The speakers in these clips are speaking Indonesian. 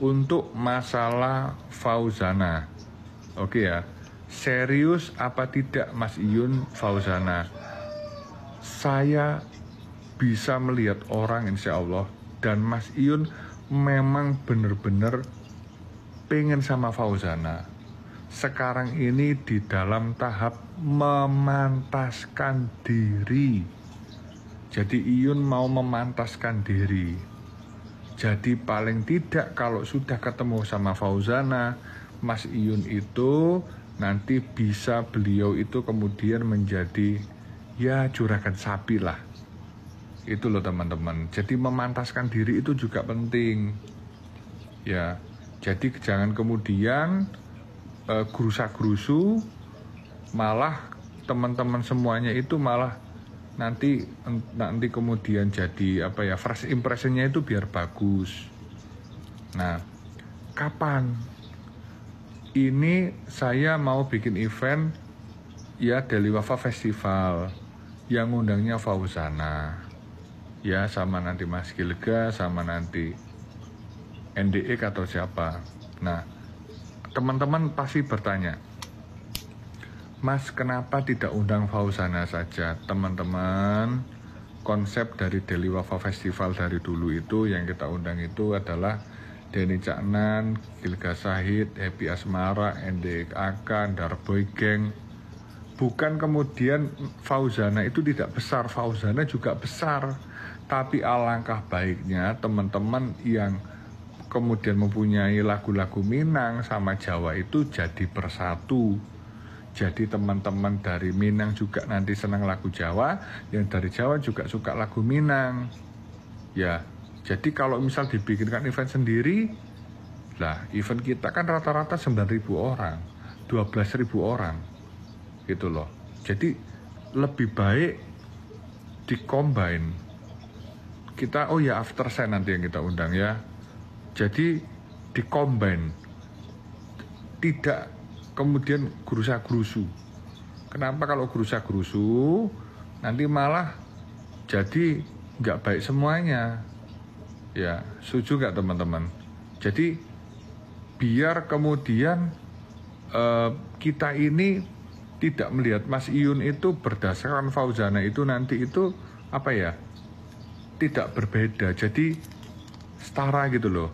untuk masalah Fauzana. Oke ya, serius apa tidak Mas Iyun Fauzana? Saya bisa melihat orang insya Allah, dan Mas Iyun memang benar-benar pengen sama Fauzana. Sekarang ini di dalam tahap memantaskan diri. Jadi Iyun mau memantaskan diri. Jadi paling tidak kalau sudah ketemu sama Fauzana, Mas Iyun itu nanti bisa beliau itu kemudian menjadi ya juragan sapi lah. Itu loh teman-teman. Jadi memantaskan diri itu juga penting. Ya, jadi jangan kemudian gerusa-gerusu, malah teman-teman semuanya itu malah nanti kemudian jadi apa ya, first impressionnya itu biar bagus. Nah, kapan ini saya mau bikin event ya Deli Wafa Festival yang undangnya Fauzana ya, sama nanti Mas Gilga, sama nanti NDE atau siapa. Nah, teman-teman pasti bertanya, Mas, kenapa tidak undang Fauzana saja? Teman-teman, konsep dari Deli Wafa Festival dari dulu itu yang kita undang itu adalah Denny Caknan, Gilga Syahid, Happy Asmara, NDK, Darboy Gang. Bukan kemudian Fauzana itu tidak besar, Fauzana juga besar. Tapi alangkah baiknya teman-teman yang kemudian mempunyai lagu-lagu Minang sama Jawa itu jadi bersatu. Jadi teman-teman dari Minang juga nanti senang lagu Jawa, yang dari Jawa juga suka lagu Minang. Ya, jadi kalau misal dibikinkan event sendiri, lah event kita kan rata-rata 9.000 orang, 12.000 orang, gitu loh. Jadi lebih baik dikombine. Kita, oh ya after saya nanti yang kita undang ya. Jadi dikombine, tidak kemudian gerusa-gerusu. Kenapa kalau gerusa-gerusu nanti malah jadi nggak baik semuanya. Ya, setuju nggak teman-teman? Jadi biar kemudian kita ini tidak melihat Mas Iyun itu berdasarkan Fauzana itu nanti itu apa ya, tidak berbeda. Jadi setara gitu loh.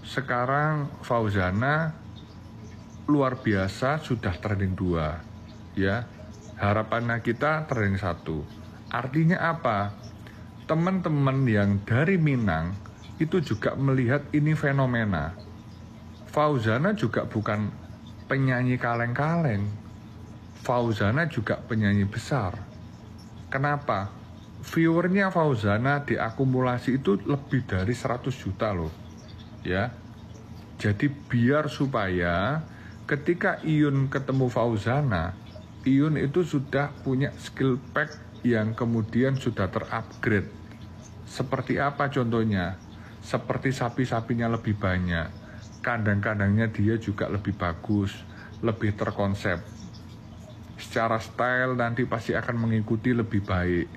Sekarang Fauzana luar biasa sudah trending 2 ya, harapannya kita trending 1. Artinya apa? Teman-teman yang dari Minang itu juga melihat ini fenomena. Fauzana juga bukan penyanyi kaleng-kaleng, Fauzana juga penyanyi besar. Kenapa? Viewernya Fauzana diakumulasi itu lebih dari 100 juta loh ya. Jadi biar supaya ketika Iyun ketemu Fauzana, Iyun itu sudah punya skill pack yang kemudian sudah terupgrade. Seperti apa contohnya? Seperti sapi-sapinya lebih banyak, kandang-kandangnya dia juga lebih bagus, lebih terkonsep. Secara style nanti pasti akan mengikuti lebih baik.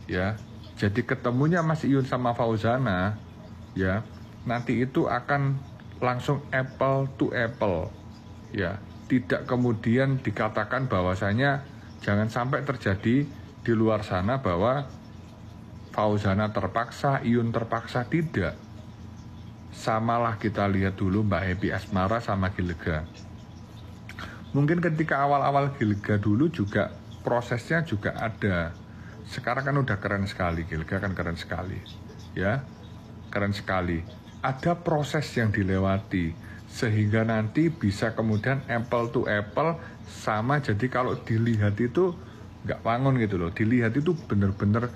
Ya, jadi ketemunya Mas Iyun sama Fauzana, ya, nanti itu akan langsung apple to apple. Ya, tidak kemudian dikatakan bahwasanya jangan sampai terjadi di luar sana bahwa Fauzana terpaksa, Iyun terpaksa, tidak. Samalah kita lihat dulu Mbak Happy Asmara sama Gilga. Mungkin ketika awal-awal Gilga dulu juga prosesnya juga ada. Sekarang kan udah keren sekali, Gilga kan keren sekali. Ya, keren sekali. Ada proses yang dilewati sehingga nanti bisa kemudian apple to apple sama. Jadi kalau dilihat itu nggak wangun gitu loh, dilihat itu bener-bener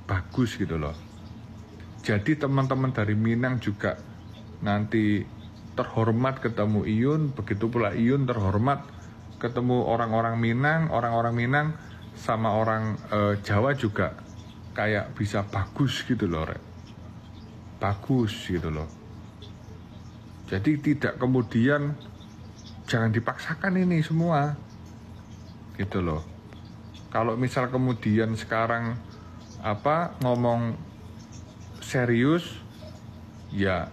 bagus gitu loh. Jadi teman-teman dari Minang juga nanti terhormat ketemu Iyun, begitu pula Iyun terhormat ketemu orang-orang Minang sama orang Jawa juga kayak bisa bagus gitu loh, bagus gitu loh. Jadi tidak kemudian jangan dipaksakan ini semua gitu loh. Kalau misal kemudian sekarang ngomong serius, ya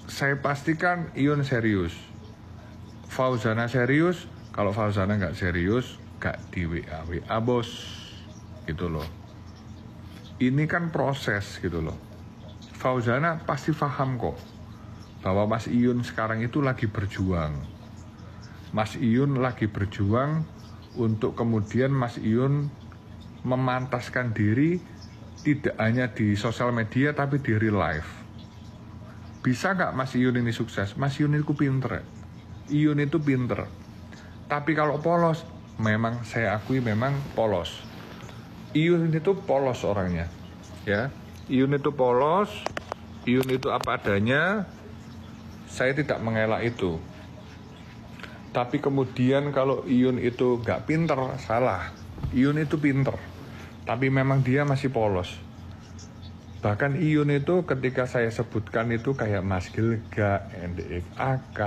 saya pastikan Iyun serius, Fauzana serius. Kalau Fauzana nggak serius, nggak di WA bos, gitu loh. Ini kan proses gitu loh. Fauzana pasti paham kok bahwa Mas Iyun sekarang itu lagi berjuang. Mas Iyun lagi berjuang untuk kemudian Mas Iyun memantaskan diri tidak hanya di sosial media tapi di real life. Bisa nggak Mas Iyun ini sukses? Mas Iyun itu pinter. Iyun itu pinter. Tapi kalau polos, memang saya akui memang polos. Iyun itu polos orangnya, ya. Iyun itu polos, Iyun itu apa adanya. Saya tidak mengelak itu. Tapi kemudian kalau Iyun itu nggak pinter, salah. Iyun itu pinter, tapi memang dia masih polos. Bahkan Iyun itu ketika saya sebutkan itu kayak Mas Gilga, NDXAK,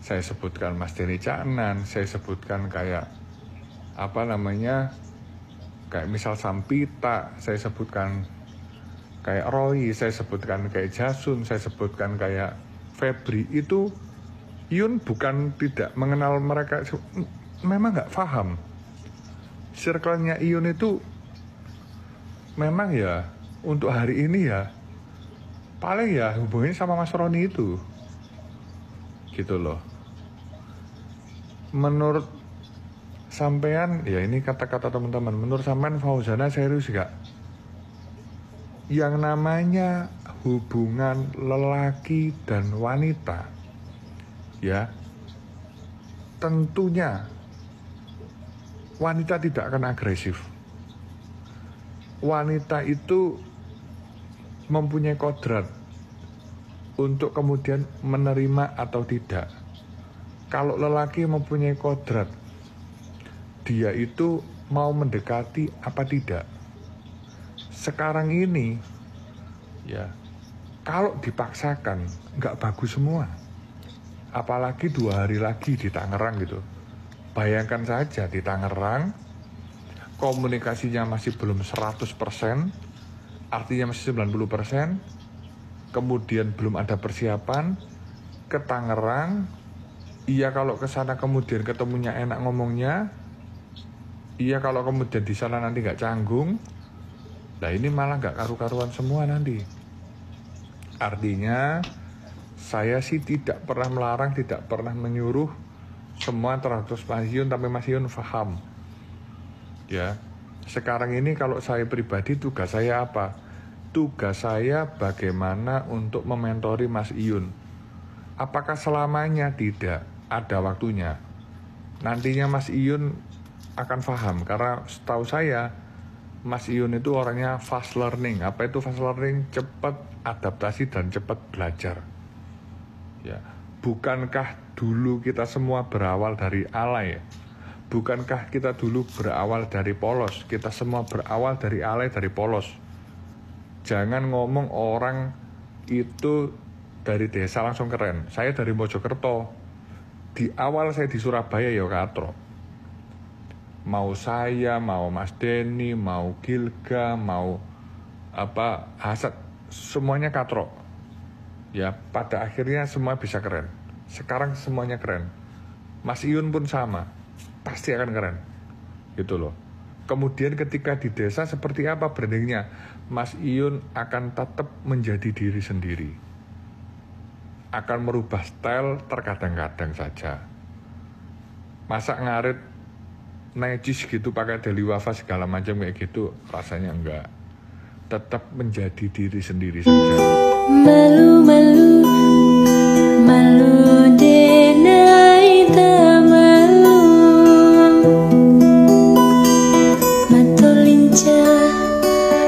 saya sebutkan Mas Denny Caknan, saya sebutkan kayak kayak misal Sampita, saya sebutkan kayak Roy, saya sebutkan kayak Jasun, saya sebutkan kayak Febri. Itu Iyun bukan tidak mengenal mereka, memang nggak paham. Circle-nya Iyun itu memang ya untuk hari ini ya paling ya hubungannya sama Mas Roni itu, gitu loh. Menurut sampean, ya ini kata-kata teman-teman, menurut sampean Fauzana serius gak? Yang namanya hubungan lelaki dan wanita, ya tentunya wanita tidak akan agresif. Wanita itu mempunyai kodrat untuk kemudian menerima atau tidak. Kalau lelaki mempunyai kodrat, dia itu mau mendekati apa tidak. Sekarang ini, ya, kalau dipaksakan nggak bagus semua. Apalagi 2 hari lagi di Tangerang gitu. Bayangkan saja di Tangerang, komunikasinya masih belum 100%, artinya masih 90%, kemudian belum ada persiapan, ke Tangerang, iya kalau ke sana kemudian ketemunya enak ngomongnya, iya kalau kemudian di sana nanti nggak canggung, nah ini malah nggak karu-karuan semua nanti. Artinya saya sih tidak pernah melarang, tidak pernah menyuruh semua terhadap Mas Iyun, tapi Mas Iyun paham. Ya, sekarang ini kalau saya pribadi tugas saya apa? Tugas saya bagaimana untuk mementori Mas Iyun. Apakah selamanya? Tidak. Ada waktunya. Nantinya Mas Iyun akan paham, karena setahu saya Mas Iyun itu orangnya fast learning. Apa itu fast learning? Cepat adaptasi dan cepat belajar. Ya, bukankah dulu kita semua berawal dari alay? Bukankah kita dulu berawal dari polos? Kita semua berawal dari alay, dari polos. Jangan ngomong orang itu dari desa langsung keren. Saya dari Mojokerto. Di awal saya di Surabaya ya katro. Mau saya, mau Mas Denny, mau Gilga, mau Hasad, semuanya katro. Ya, pada akhirnya semua bisa keren. Sekarang semuanya keren. Mas Iyun pun sama, pasti akan keren. Gitu loh. Kemudian ketika di desa seperti apa brandingnya? Mas Iyun akan tetap menjadi diri sendiri. Akan merubah style terkadang-kadang saja. Masa ngarit najis gitu pakai Deli Wafa segala macam kayak gitu, rasanya enggak. Tetap menjadi diri sendiri saja. Malu-malu, malu denai tak malu, mata lincah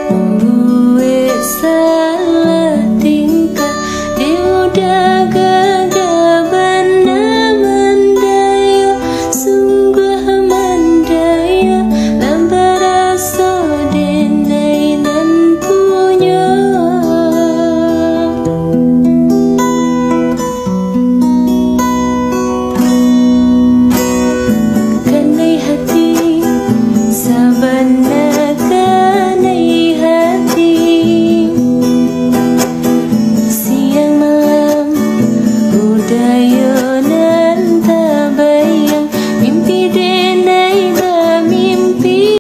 membuat salah tingkah, dia udah gagaban mandaya, sungguh mandaya, lambat rasa denai nan punya. mendayu